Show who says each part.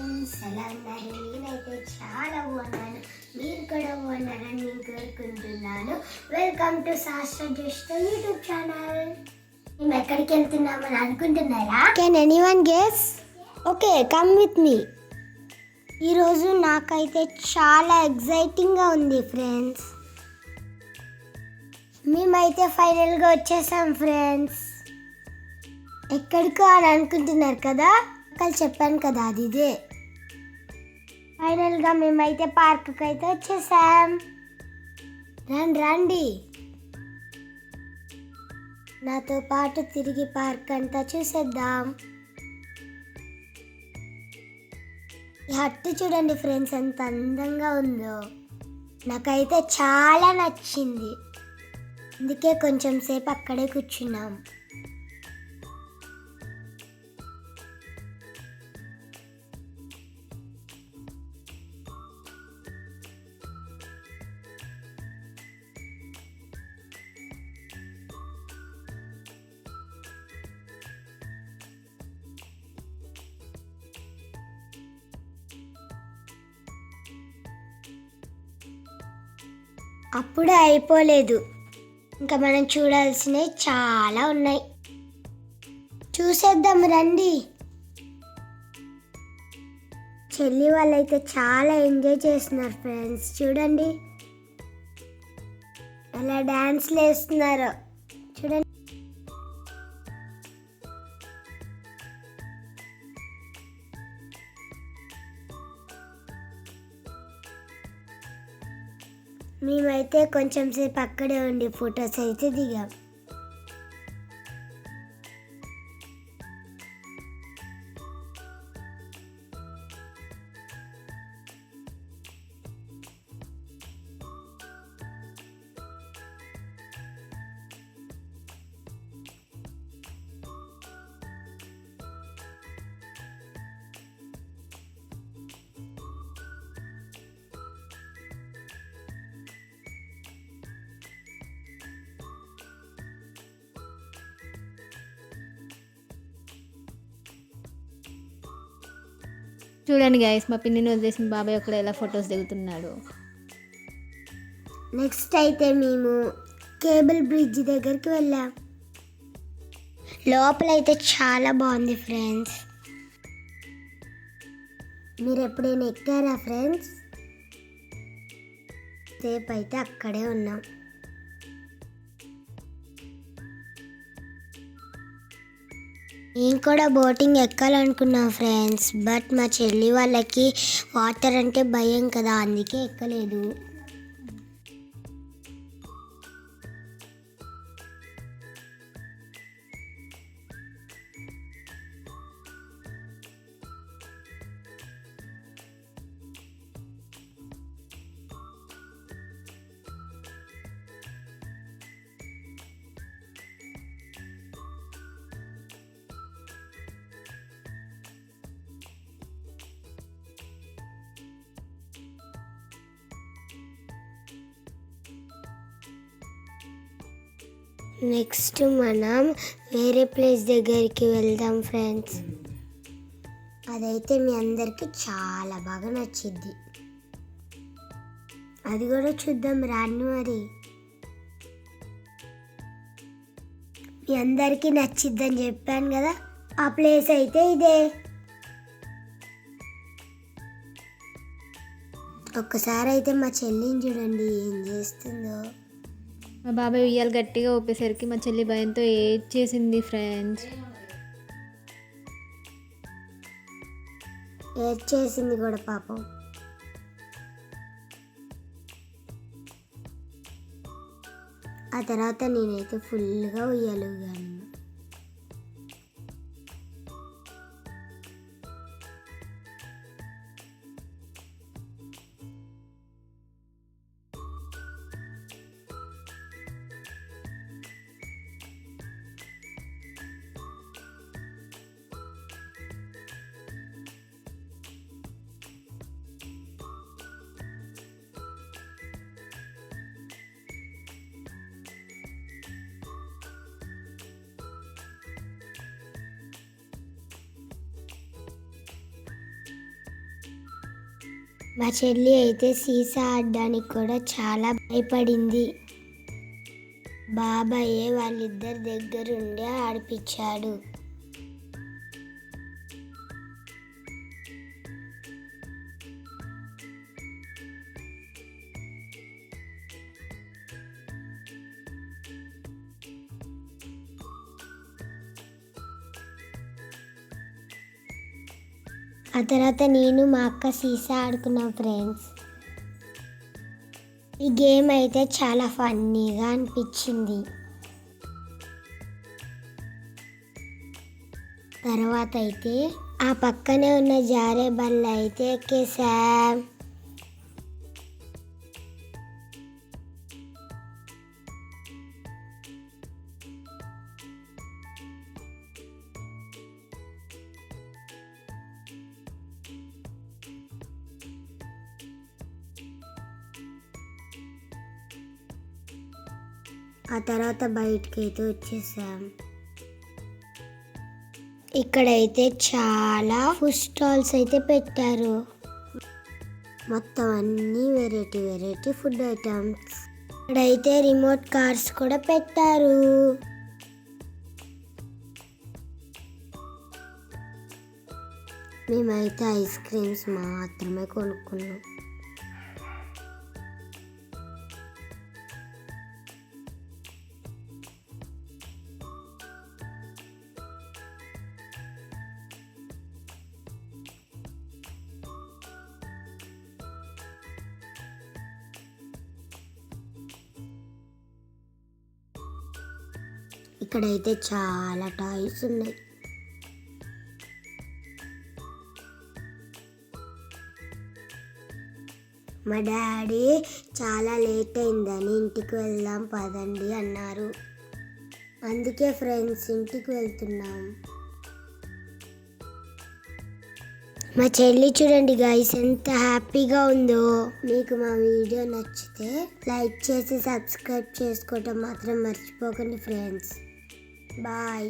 Speaker 1: Friends, ఎలా ఉన్నారు? నేనైతే చాలా బాగున్నాను. మీరు కూడా బాగున్నారని నేను కోరుకుంటున్నాను. వెల్కమ్ టు శాస్త్ర జ్యేష్ఠ యూట్యూబ్ ఛానల్. మేము ఎక్కడికి వెళ్తున్నామని అనుకుంటున్నారా? Can anyone guess? Okay, come with me. ఈరోజు నాకైతే చాలా ఎగ్జైటింగ్గా ఉంది ఫ్రెండ్స్. మేమైతే ఫైనల్గా వచ్చేసాం ఫ్రెండ్స్. ఎక్కడికో అని అనుకుంటున్నారు కదా, అక్కడ చెప్పాను కదా, అది ఇదే. ఫైనల్గా మేమైతే పార్కుకి అయితే వచ్చేసాం. రండి రండి, నాతో పాటు తిరిగి పార్క్ అంతా చూసేద్దాం. ఈ హట్టు చూడండి ఫ్రెండ్స్, ఎంత అందంగా ఉందో. నాకైతే చాలా నచ్చింది, అందుకే కొంచెం సేపు అక్కడే కూర్చున్నాం. అప్పుడే అయిపోలేదు, ఇంకా మనం చూడాల్సినవి చాలా ఉన్నాయి. చూసేద్దాం రండి. చెల్లి వాళ్ళైతే చాలా ఎంజాయ్ చేస్తున్నారు ఫ్రెండ్స్. చూడండి ఎలా డాన్స్లు వేస్తున్నారో చూడండి. మేమైతే కొంచెం సేపు అక్కడే ఉండి ఫొటోస్ అయితే దిగాం.
Speaker 2: చూడండి గైస్, మా పిన్నిని వదిలేసిన బాబాయ్ ఒక్కడ ఎలా ఫొటోస్ దిగుతున్నాడు.
Speaker 1: నెక్స్ట్ అయితే మేము కేబుల్ బ్రిడ్జ్ దగ్గరికి వెళ్ళాం. లోపలైతే చాలా బాగుంది ఫ్రెండ్స్. మీరు ఎప్పుడైనా ఎక్కారా ఫ్రెండ్స్? సేపు అయితే అక్కడే ఉన్నాం. నేను కూడా బోటింగ్ ఎక్కాలనుకున్నా ఫ్రెండ్స్, బట్ మా చెల్లి వాళ్ళకి వాటర్ అంటే భయం కదా, అందుకే ఎక్కలేదు. నెక్స్ట్ మనం వేరే ప్లేస్ దగ్గరికి వెళ్దాం ఫ్రెండ్స్. అదైతే మీ అందరికీ చాలా బాగా నచ్చిద్ది. అది కూడా చూద్దాం రాని మరి. మీ అందరికీ నచ్చిద్దని చెప్పాను కదా, ఆ ప్లేస్ అయితే ఇదే. ఒక్కసారి అయితే మా చెల్లిని చూడండి ఏం చేస్తుందో.
Speaker 2: మా బాబాయ్ ఉయ్యాలు గట్టిగా ఊపేసరికి మా చెల్లి భయంతో ఏడ్చేసింది ఫ్రెండ్స్.
Speaker 1: ఏడ్చేసింది కూడా పాపం. ఆ తర్వాత నేనైతే ఫుల్గా ఉయ్యాలుగాను. మా చెల్లి అయితే సీసా ఆడడానికి కూడా చాలా భయపడింది. బాబాయే వాళ్ళిద్దరి దగ్గరుండి ఆడిపించాడు. ఆ తర్వాత నేను మా అక్క సీసా ఆడుకున్నాం ఫ్రెండ్స్. ఈ గేమ్ అయితే చాలా ఫన్నీగా అనిపించింది. తర్వాత అయితే ఆ పక్కనే ఉన్న జారే బల్ల అయితే ఎక్కేసాం. ఆ తర్వాత బయటికి అయితే వచ్చేసాం. ఇక్కడైతే చాలా ఫుడ్ స్టాల్స్ అయితే పెట్టారు. మొత్తం అన్ని వెరైటీ ఫుడ్ ఐటమ్స్. ఇక్కడైతే రిమోట్ కార్స్ కూడా పెట్టారు. మేమైతే ఐస్ క్రీమ్స్ మాత్రమే కొనుక్కున్నాం. ఇక్కడైతే చాలా టాయ్స్ ఉన్నాయి. మా డాడీ చాలా లేట్ అయిందని ఇంటికి వెళ్దాం పదండి అన్నారు. అందుకే ఫ్రెండ్స్ ఇంటికి వెళ్తున్నాం. మా చెల్లి చూడండి గైస్ ఎంత హ్యాపీగా ఉందో. మీకు మా వీడియో నచ్చితే లైక్ చేసి సబ్స్క్రైబ్ చేసుకోవటం మాత్రం మర్చిపోకండి ఫ్రెండ్స్. బాయ్.